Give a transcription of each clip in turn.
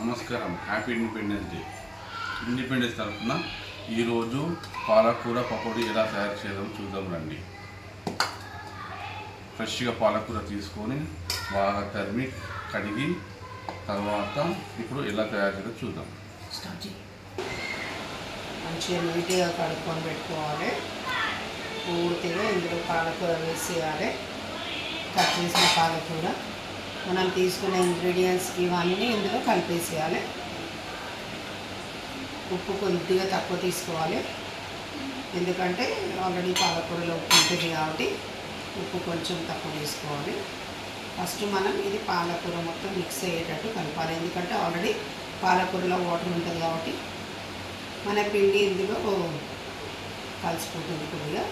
నమస్కారం. Happy independence day. Independence తరఫున ఈరోజు పాలకూర పకోడీ ఎలా తయారు చేద్దాం చూద్దాం రండి. ఫ్రెష్గా పాలకూర తీసుకొని బాగా తరిమి కడిగి తర్వాత ఇప్పుడు ఎలా తయారు చేద్దాం చూద్దాం. మంచిగా నీట్గా కడుక్కొని పెట్టుకోవాలి. పూర్తిగా ఇందులో పాలకూర వేసేయాలి. కట్ చేసిన పాలకూర మనం తీసుకునే ఇంగ్రీడియంట్స్ ఇవన్నీ ఇందులో కలిపేసేయాలి. ఉప్పు కొద్దిగా తక్కువ తీసుకోవాలి, ఎందుకంటే ఆల్రెడీ పాలకూరలో ఉప్పు ఉంటుంది కాబట్టి ఉప్పు కొంచెం తక్కువ తీసుకోవాలి. ఫస్ట్ మనం ఇది పాలకూర మొత్తం మిక్స్ అయ్యేటట్టు కలపాలి, ఎందుకంటే ఆల్రెడీ పాలకూరలో వాటర్ ఉంటుంది కాబట్టి మన పిండి ఇందులో కలిసిపోతుంది. కొద్దిగా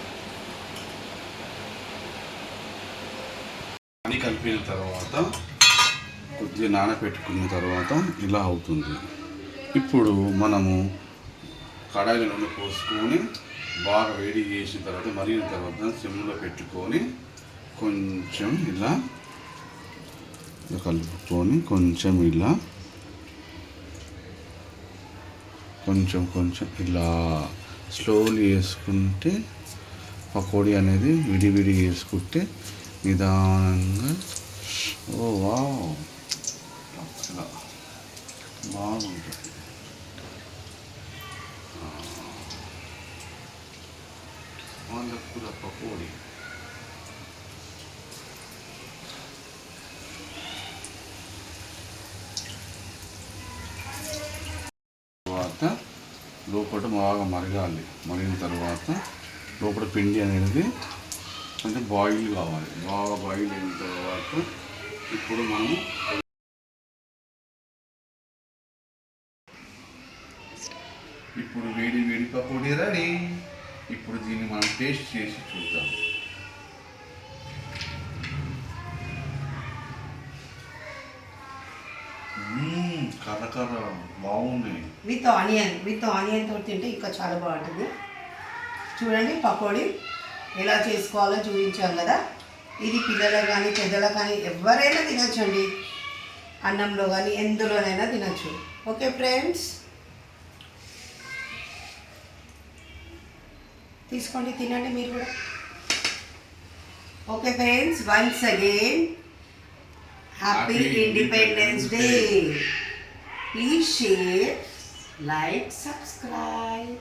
అన్నీ కలిపిన తర్వాత కొద్దిగా నానబెట్టుకున్న తర్వాత ఇలా అవుతుంది. ఇప్పుడు మనము కడాయిలో నూనె పోసుకొని బాగా వేడి చేసిన తర్వాత మరిగిన తర్వాత సిమ్లో పెట్టుకొని కొంచెం ఇలా కలుపుకొని కొంచెం ఇలా కొంచెం ఇలా స్లోలీ వేసుకుంటే పకోడీ అనేది విడివిడి వేసుకుంటే నిదానంగా అలా బాగుంటుంది. పాలకూర పకోడీ తర్వాత లోపల బాగా మరగాలి. మరిగిన తర్వాత లోపల పిండి అనేది కొంచెం బాయిల్ కావాలి. బాగా బాయిల్ అయిన తర్వాత ఇప్పుడు మనం వేడి వేడి పకోడీ రెడీ. ఇప్పుడు దీన్ని మనం టేస్ట్ చేసి చూద్దాం. కర్ర బాగుంది. విత్ ఆనియన్ తోటి తింటే ఇంకా చాలా బాగుంటుంది. చూడండి, పకోడీ ఎలా చేసుకోవాలో చూపించాం కదా. ఇది పిల్లలకు కానీ పెద్దలకు కానీ ఎవరైనా తినచ్చండి. అన్నంలో కానీ ఎందులోనైనా తినచ్చు. ఓకే ఫ్రెండ్స్, తీసుకోండి, తినండి మీరు కూడా. Okay friends, once again happy independence day. Please share, like, subscribe.